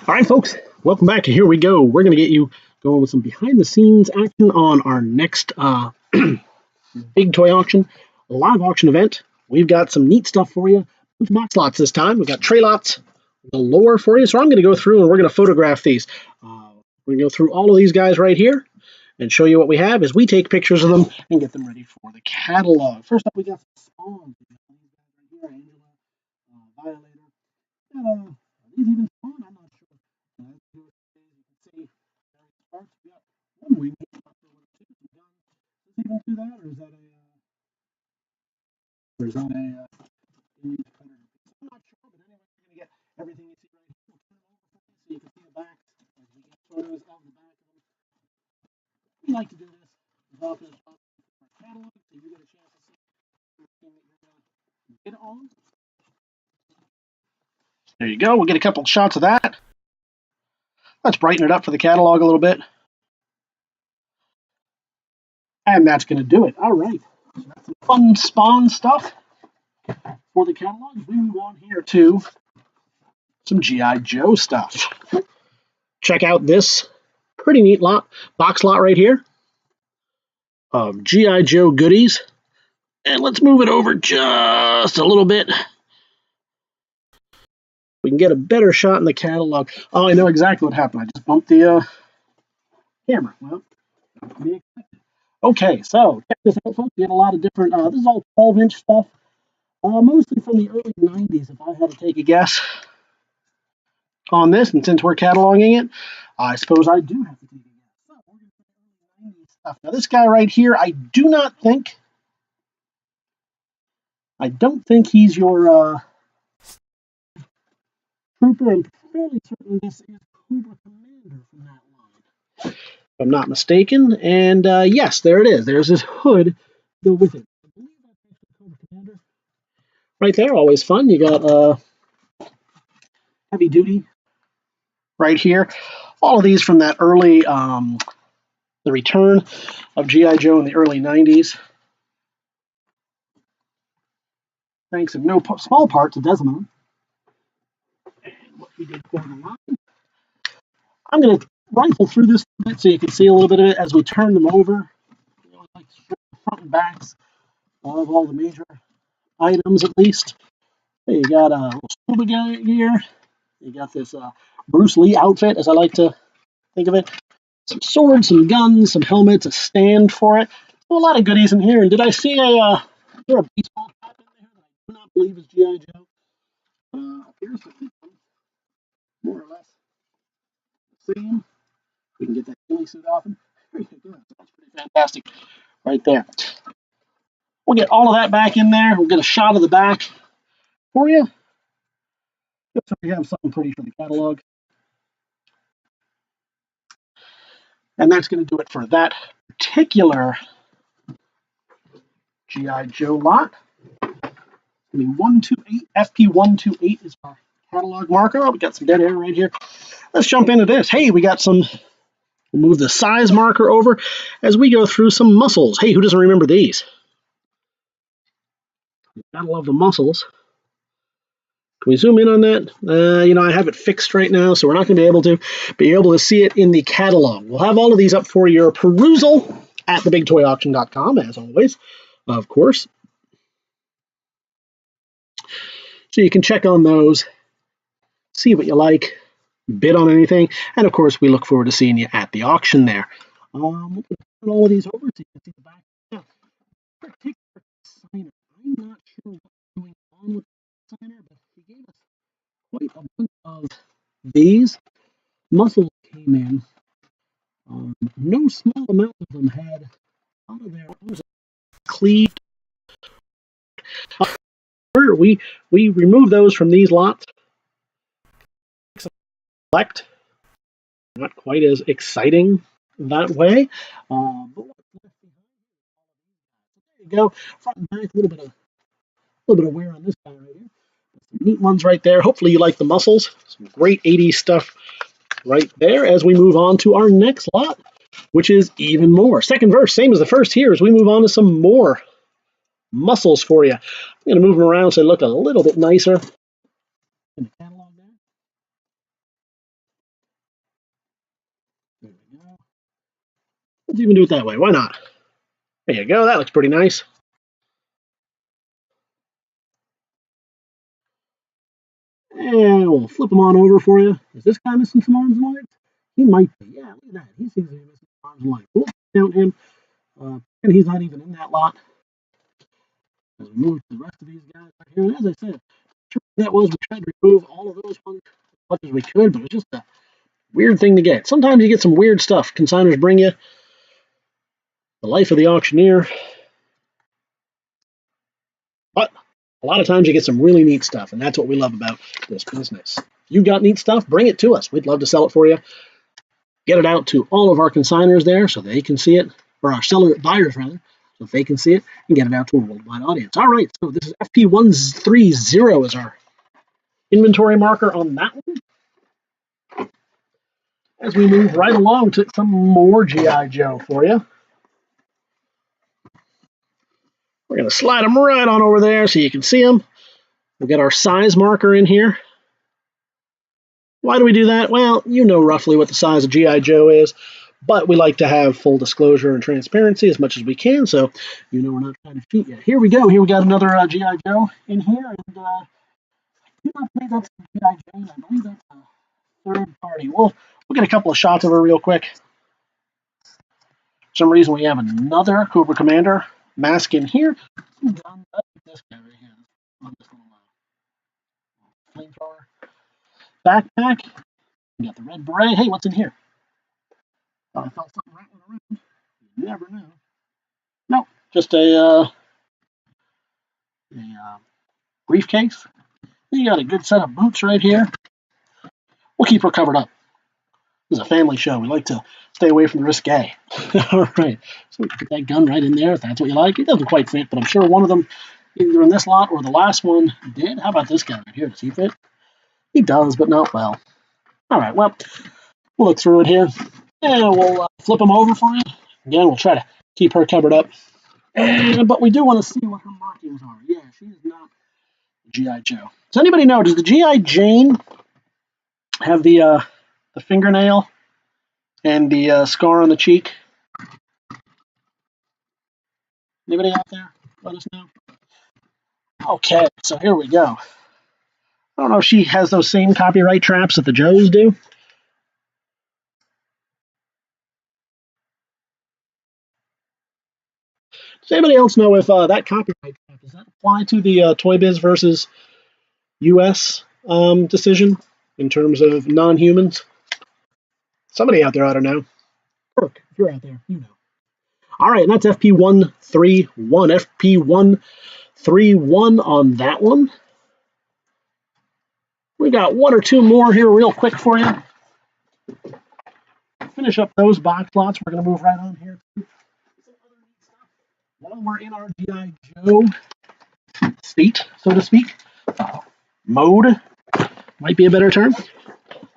All right, folks, welcome back. Here we go. We're going to get you going with some behind-the-scenes action on our next big toy auction, live auction event. We've got some neat stuff for you. Box lots this time. We've got tray lots galore for you. So I'm going to go through and we're going to photograph these. We're going to go through all of these guys right here and show you what we have as we take pictures of them and get them ready for the catalog. First up, we got some spawns. Violator. Are these even spawn? I'm not sure. You can see parts. We got one wing. Even do that, or is that a I'm not sure, but anyway, you're gonna get everything you see right here. We'll turn it over for you so you can see the back as we get photos of the back of them. We like to do this as often as possible for our catalog, so you get a chance to see everything that you're gonna get on. There you go. We'll get a couple shots of that. Let's brighten it up for the catalog a little bit. And that's going to do it. All right. So that's some fun spawn stuff for the catalog. We move on here to some G.I. Joe stuff. Check out this pretty neat box lot right here of G.I. Joe goodies. And let's move it over just a little bit. We can get a better shot in the catalog. Oh, I know exactly what happened. I just bumped the camera. Well, not to be expected. Okay, so check this out, folks. We have a lot of different, this is all 12-inch stuff, mostly from the early 90s, if I had to take a guess on this. And since we're cataloging it, I suppose I do have to take a guess. So we're going to put early 90s stuff. Now, this guy right here, I don't think he's your trooper. I'm fairly certain this is Cobra Commander from that line, if I'm not mistaken. And yes, there it is. There's his hood go with it. I believe that's actually Cobra Commander. Right there, always fun. You got heavy duty right here. All of these from that early, the return of G.I. Joe in the early 90s. Thanks in no small part to Desmond. And what he did for the line. I'm going to rifle through this a bit so you can see a little bit of it as we turn them over. You know, like the front and backs of all the major items, at least. You got a little scuba gear. You got this Bruce Lee outfit, as I like to think of it. Some swords, some guns, some helmets, a stand for it. So a lot of goodies in here. And did I see a baseball cap in there that I do not believe is G.I. Joe? Appears to be more or less the same. We can get that ghillie suit off him. There you go. That's pretty fantastic right there. We'll get all of that back in there. We'll get a shot of the back for you, just so we have something pretty for the catalog. And that's going to do it for that particular G.I. Joe lot. I mean, 128, FP128 is our catalog marker. Oh, we got some dead air right here. Let's jump into this. Hey, we got some, we'll move the size marker over as we go through some muscles. Hey, who doesn't remember these? Gotta love the muscles. Can we zoom in on that? You know, I have it fixed right now, so we're not going to be able to see it in the catalog. We'll have all of these up for your perusal at TheBigToyAuction.com, as always, of course. So you can check on those, see what you like, bid on anything, and of course, we look forward to seeing you at the auction there. We'll put all of these over so you can see the back. Now, particular signer. I'm not sure what's going on with the signer, but he gave us quite a bunch of these. Muscles came in. No small amount of them had out of their arms cleaved. We remove those from these lots. Select. Not quite as exciting that way. But what's left behind here? There you go. Front and back, a little bit of wear on this guy right here. Some neat ones right there. Hopefully you like the muscles. Some great 80s stuff right there as we move on to our next lot, which is even more. Second verse, same as the first here, as we move on to some more muscles for you. I'm going to move them around so they look a little bit nicer in the catalog there. Let's even do it that way. Why not? There you go. That looks pretty nice. And we'll flip them on over for you. Is this guy missing some arms and legs? He might be. Yeah, look at that. He seems to be missing some arms and legs. We'll count him. And he's not even in that lot. As we move to the rest of these guys right here. And as I said, that was we tried to remove all of those ones as much as we could, but it was just a weird thing to get. Sometimes you get some weird stuff. Consigners bring you the life of the auctioneer. But a lot of times you get some really neat stuff, and that's what we love about this business. If you got neat stuff, bring it to us. We'd love to sell it for you. Get it out to all of our consigners there so they can see it, or our buyers rather, so they can see it and get it out to a worldwide audience. All right, so this is FP130 is our inventory marker on that one. As we move right along to some more G.I. Joe for you. We're going to slide them right on over there so you can see them. We'll get our size marker in here. Why do we do that? Well, you know roughly what the size of G.I. Joe is, but we like to have full disclosure and transparency as much as we can, so you know we're not trying to cheat yet. Here we go. Here we got another G.I. Joe in here, and I do not believe that's G.I. Jane. I believe that's a third party. We'll get a couple of shots of her real quick. For some reason we have another Cobra Commander mask in here. This guy right here. This little flamethrower backpack. We got the red beret. Hey, what's in here? I felt something rattling around. You never know. Nope, just a briefcase. You got a good set of boots right here. We'll keep her covered up. This is a family show. We like to stay away from the risque. All right, so we can put that gun right in there if that's what you like. It doesn't quite fit, but I'm sure one of them, either in this lot or the last one, did. How about this guy right here? Does he fit? He does, but not well. All right, well, we'll look through it here. And we'll flip them over for you. Again, we'll try to keep her covered up. But we do want to see what her markings are. Yeah, she's not G.I. Joe. Does anybody know, does the G.I. Jane have the fingernail and the scar on the cheek? Anybody out there? Let us know. Okay, so here we go. I don't know if she has those same copyright traps that the Joes do. Does anybody else know if that copyright trap, does that apply to the Toy Biz versus U.S. Decision in terms of non-humans? Somebody out there ought to know. Kirk, if you're out there, you know. All right, and that's FP131. FP131 on that one. We got one or two more here real quick for you. Finish up those box lots. We're going to move right on here. While we're in our G.I. Joe state, so to speak, mode might be a better term.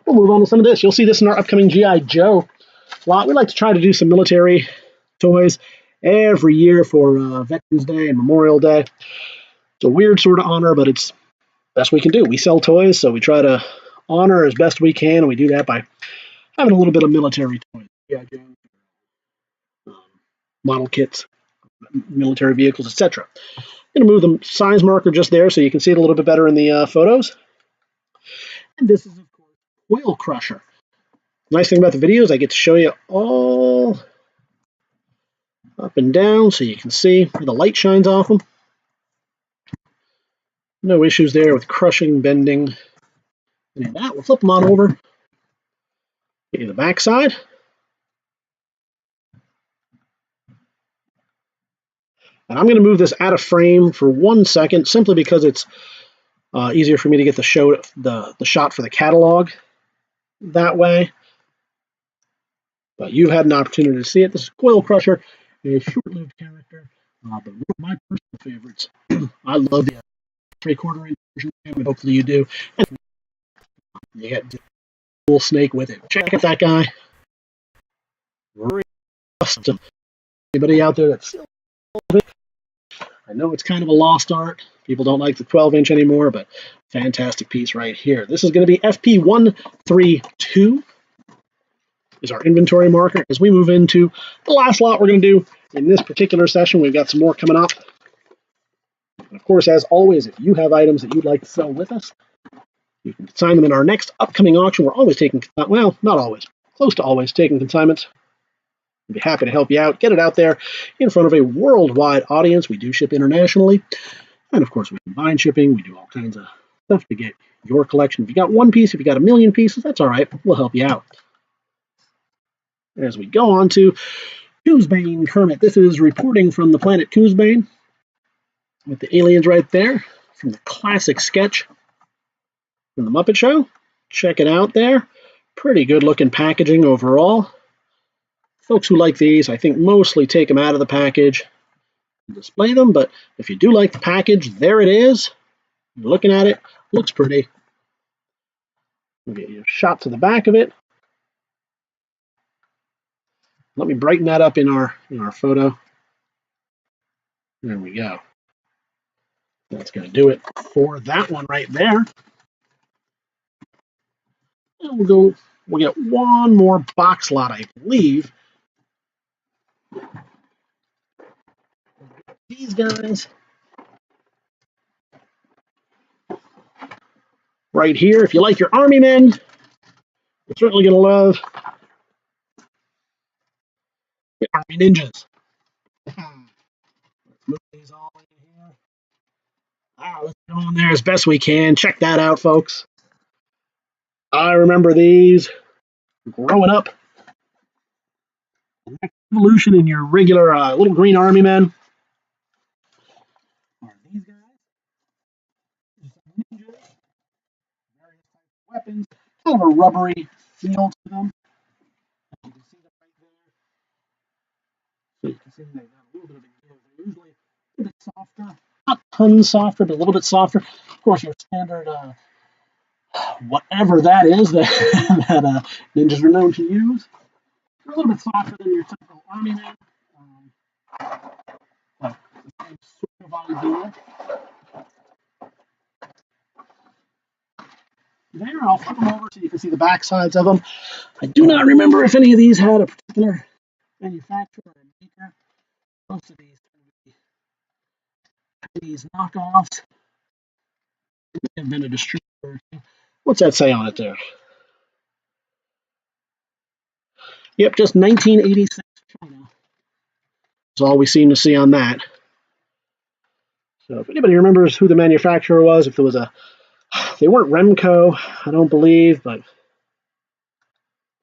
We'll move on to some of this. You'll see this in our upcoming G.I. Joe lot. We like to try to do some military toys every year for Veterans Day and Memorial Day. It's a weird sort of honor, but it's best we can do. We sell toys, so we try to honor as best we can, and we do that by having a little bit of military toys. G.I. Joe, model kits, military vehicles, etc. I'm going to move the size marker just there so you can see it a little bit better in the photos. And this is, of course, Oil Crusher. Nice thing about the video is I get to show you all up and down so you can see where the light shines off them. No issues there with crushing, bending, any of that. We'll flip them on over. Get you the back side. And I'm going to move this out of frame for 1 second simply because it's easier for me to get the shot for the catalog that way. But you've had an opportunity to see it. This is Oil Crusher, a short-lived character, but one of my personal favorites. I love the 3/4 inch version, and hopefully you do. And you get the cool snake with it. Check out that guy. Very awesome. Anybody out there that's still, I know it's kind of a lost art. People don't like the 12-inch anymore, but fantastic piece right here. This is going to be FP132. is our inventory marker as we move into the last lot we're going to do in this particular session. We've got some more coming up. And of course, as always, if you have items that you'd like to sell with us, you can consign them in our next upcoming auction. We're always taking, well, not always, close to always taking consignments. We'd be happy to help you out, get it out there in front of a worldwide audience. We do ship internationally. And of course, we combine shipping. We do all kinds of stuff to get your collection. If you got one piece, if you got a million pieces, that's all right. We'll help you out. As we go on to Coosbane Kermit. This is reporting from the planet Coosbane with the aliens right there from the classic sketch from the Muppet Show. Check it out there. Pretty good looking packaging overall. Folks who like these, I think, mostly take them out of the package and display them, but if you do like the package, there it is. You're looking at it, looks pretty. We'll get you shots of the back of it. Let me brighten that up in our photo. There we go. That's going to do it for that one right there. And we'll get one more box lot, I believe. These guys right here. If you like your army men, you're certainly going to love the army ninjas. Let's move these all in here. Let's go in there as best we can. Check that out, folks. I remember these growing up. The next evolution in your regular little green army men are these guys. Ninjas, various types of weapons, kind of a rubbery feel to them. You can see them right there. So you can see they got a little bit of a give. They're usually a bit softer, not tons softer, but a little bit softer. Of course, your standard whatever that is that ninjas are known to use. They're a little bit softer than your typical army man. But the same sort of idea. There, I'll flip them over so you can see the back sides of them. I do not remember if any of these had a particular manufacturer or maker. Most of these knockoffs have been a distributor. What's that say on it there? Yep, just 1986 China. That's all we seem to see on that. So if anybody remembers who the manufacturer was, if there was they weren't Remco, I don't believe, but it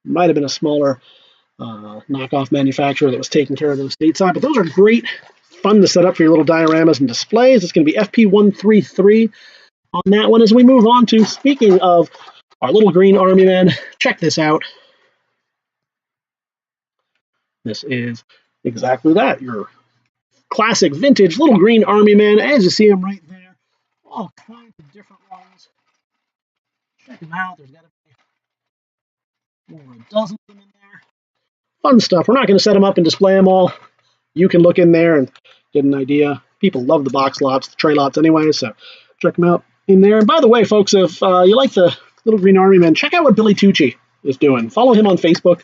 might have been a smaller knockoff manufacturer that was taking care of those stateside. But those are great, fun to set up for your little dioramas and displays. It's going to be FP133 on that one. As we move on to, speaking of our little green army men, check this out. This is exactly that, your classic vintage little green army men, as you see them right there. All kinds of different ones. Check them out. There's got to be over a dozen of them in there. Fun stuff. We're not going to set them up and display them all. You can look in there and get an idea. People love the box lots, the tray lots anyway, so check them out in there. And by the way, folks, if you like the little green army men, check out what Billy Tucci is doing. Follow him on Facebook.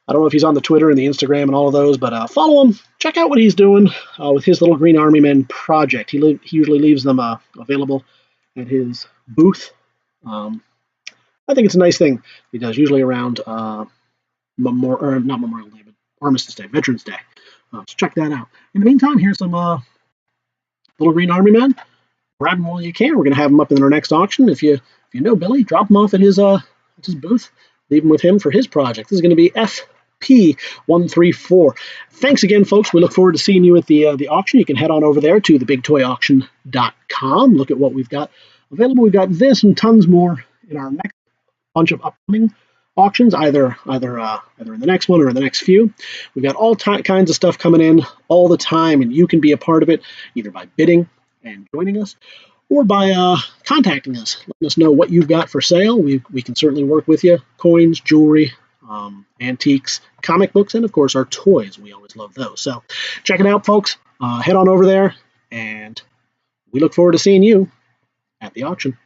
I don't know if he's on the Twitter and the Instagram and all of those, but follow him. Check out what he's doing with his little Green Army Men project. He usually leaves them available at his booth. I think it's a nice thing he does, usually around not Memorial Day, but Armistice Day, Veterans Day. So check that out. In the meantime, here's some little Green Army Men. Grab them while you can. We're going to have them up in our next auction. If you know Billy, drop them off at his booth. Leave them with him for his project. This is going to be FP134. Thanks again, folks. We look forward to seeing you at the auction. You can head on over there to TheBigToyAuction.com. Look at what we've got available. We've got this and tons more in our next bunch of upcoming auctions, either in the next one or in the next few. We've got all kinds of stuff coming in all the time, and you can be a part of it either by bidding and joining us, or by contacting us, letting us know what you've got for sale. We can certainly work with you. Coins, jewelry, antiques, comic books, and of course our toys. We always love those. So check it out, folks. Head on over there, and we look forward to seeing you at the auction.